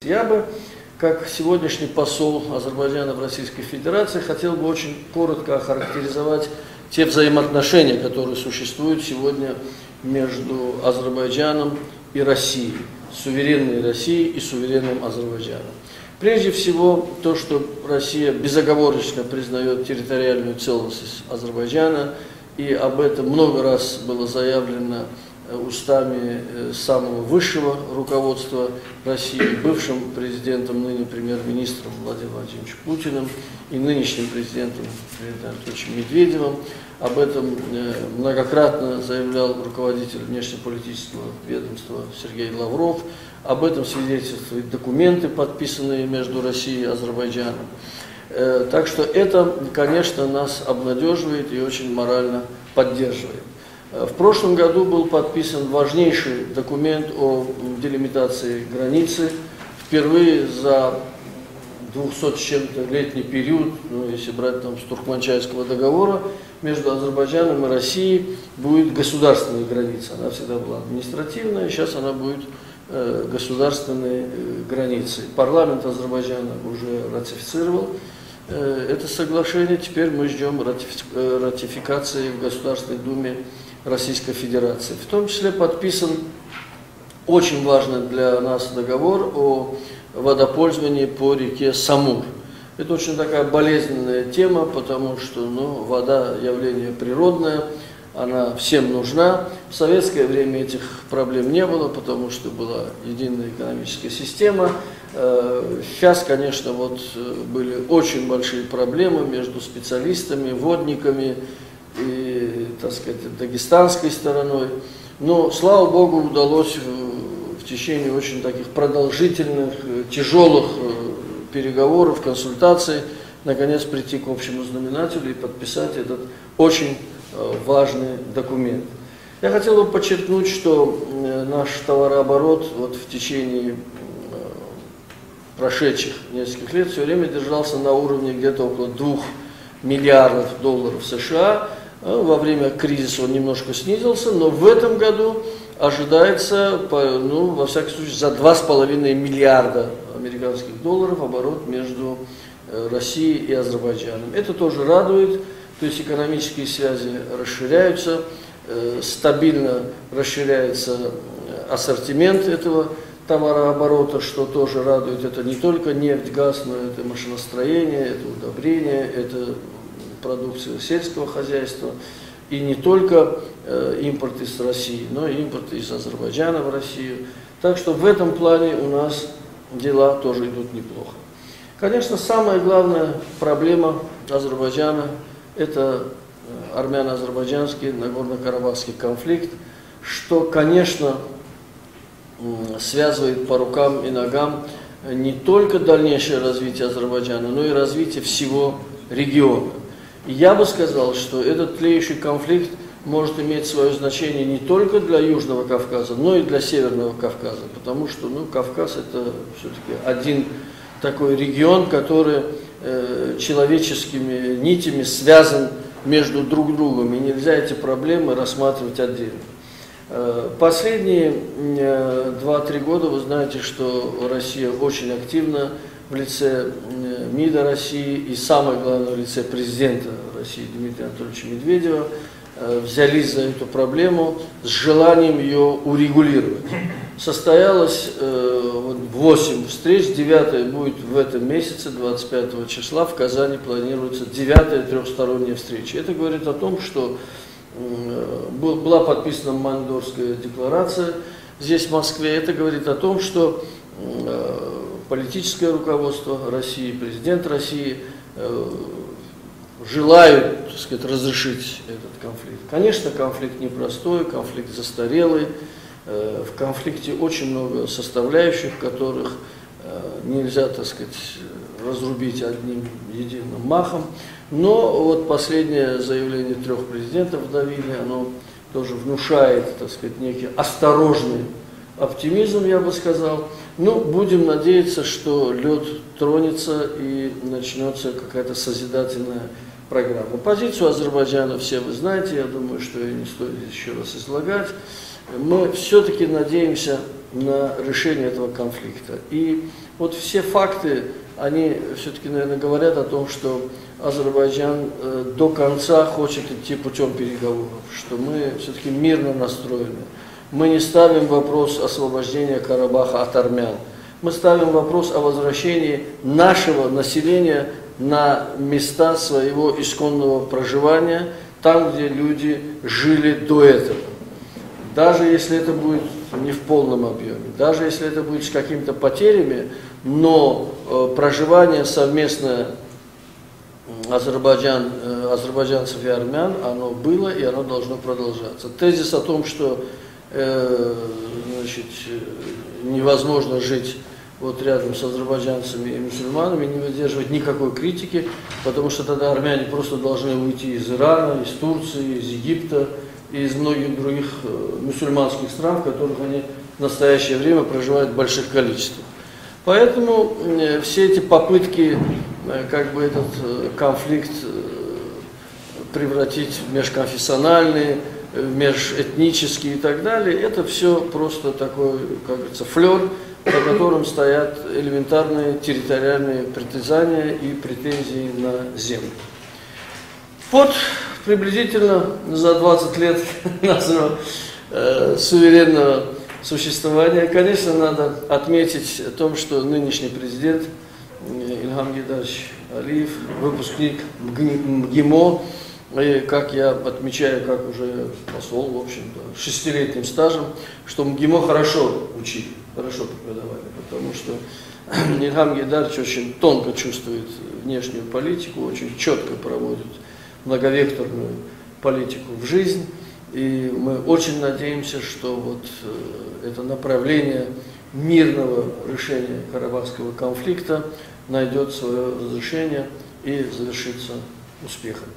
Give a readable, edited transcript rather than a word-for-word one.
Я бы, как сегодняшний посол Азербайджана в Российской Федерации, хотел бы очень коротко охарактеризовать те взаимоотношения, которые существуют сегодня между Азербайджаном и Россией, суверенной Россией и суверенным Азербайджаном. Прежде всего, то, что Россия безоговорочно признает территориальную целостность Азербайджана, и об этом много раз было заявлено устами самого высшего руководства России, бывшим президентом, ныне премьер-министром Владимиром Владимировичем Путиным и нынешним президентом Дмитрием Анатольевичем Медведевым. Об этом многократно заявлял руководитель внешнеполитического ведомства Сергей Лавров. Об этом свидетельствуют документы, подписанные между Россией и Азербайджаном. Так что это, конечно, нас обнадеживает и очень морально поддерживает. В прошлом году был подписан важнейший документ о делимитации границы. Впервые за 200 с чем-то летний период, если брать там с Туркманчайского договора, между Азербайджаном и Россией будет государственная граница. Она всегда была административная, сейчас она будет государственной границей. Парламент Азербайджана уже ратифицировал это соглашение, теперь мы ждем ратификации в Государственной Думе Российской Федерации. В том числе подписан очень важный для нас договор о водопользовании по реке Самур. Это очень такая болезненная тема, потому что вода явление природное, она всем нужна. В советское время этих проблем не было, потому что была единая экономическая система. Сейчас, конечно, были очень большие проблемы между специалистами, водниками и, так сказать, дагестанской стороной. Но, слава Богу, удалось в течение очень таких продолжительных, тяжелых переговоров, консультаций, наконец прийти к общему знаменателю и подписать этот очень важный документ. Я хотел бы подчеркнуть, что наш товарооборот в течение прошедших нескольких лет все время держался на уровне где-то около 2 миллиардов долларов США. Во время кризиса он немножко снизился, но в этом году ожидается, во всяком случае, за 2,5 миллиарда американских долларов оборот между Россией и Азербайджаном. Это тоже радует, то есть экономические связи расширяются, стабильно расширяется ассортимент этого товарооборота, что тоже радует. Это не только нефть, газ, но это машиностроение, это удобрение, это продукция сельского хозяйства. И не только импорт из России, но и импорт из Азербайджана в Россию. Так что в этом плане у нас дела тоже идут неплохо. Конечно, самая главная проблема Азербайджана – это армяно-азербайджанский Нагорно-Карабахский конфликт, что, конечно, связывает по рукам и ногам не только дальнейшее развитие Азербайджана, но и развитие всего региона. И я бы сказал, что этот тлеющий конфликт может иметь свое значение не только для Южного Кавказа, но и для Северного Кавказа, потому что Кавказ – это все-таки один такой регион, который человеческими нитями связан между друг другом, и нельзя эти проблемы рассматривать отдельно. Последние 2-3 года вы знаете, что Россия очень активно в лице МИДа России и, самое главное, в лице президента России Дмитрия Анатольевича Медведева взялись за эту проблему с желанием ее урегулировать. Состоялось 8 встреч, 9-я будет в этом месяце, 25 числа, в Казани планируется 9-я трехсторонняя встреча. Это говорит о том, что была подписана Мандорская декларация здесь, в Москве. Это говорит о том, что политическое руководство России, президент России желают, так сказать, разрешить этот конфликт. Конечно, конфликт непростой, конфликт застарелый, в конфликте очень много составляющих, которых нельзя, так сказать, разрубить одним единым махом. Но последнее заявление 3 президентов в Давиле, оно тоже внушает, так сказать, некий осторожный оптимизм, я бы сказал. Будем надеяться, что лед тронется и начнется какая-то созидательная программа. Позицию Азербайджана все вы знаете, я думаю, что ее не стоит еще раз излагать. Мы все-таки надеемся на решение этого конфликта. И вот все факты, они все-таки, наверное, говорят о том, что Азербайджан до конца хочет идти путем переговоров, что мы все-таки мирно настроены. Мы не ставим вопрос освобождения Карабаха от армян. Мы ставим вопрос о возвращении нашего населения на места своего исконного проживания, там, где люди жили до этого. Даже если это будет не в полном объеме, даже если это будет с какими-то потерями, но проживание совместное азербайджанцев и армян, оно было и оно должно продолжаться. Тезис о том, что значит, невозможно жить вот рядом с азербайджанцами и мусульманами, не выдерживать никакой критики, потому что тогда армяне просто должны уйти из Ирана, из Турции, из Египта и из многих других мусульманских стран, в которых они в настоящее время проживают в больших количествах. Поэтому все эти попытки как бы этот конфликт превратить в межконфессиональный, межэтнический и так далее, это все просто такой, как говорится, флер, за которым стоят элементарные территориальные притязания и претензии на землю. Вот приблизительно за 20 лет нашего суверенного существования, конечно, надо отметить о том, что нынешний президент Ильхам Гейдарович Алиев, выпускник МГИМО, и, как я отмечаю, как уже посол, в общем-то, 6-летним стажем, что МГИМО хорошо учили, хорошо преподавали, потому что Ильхам Гейдарович очень тонко чувствует внешнюю политику, очень четко проводит многовекторную политику в жизнь. И мы очень надеемся, что вот это направление мирного решения карабахского конфликта найдет свое разрешение и завершится успехом.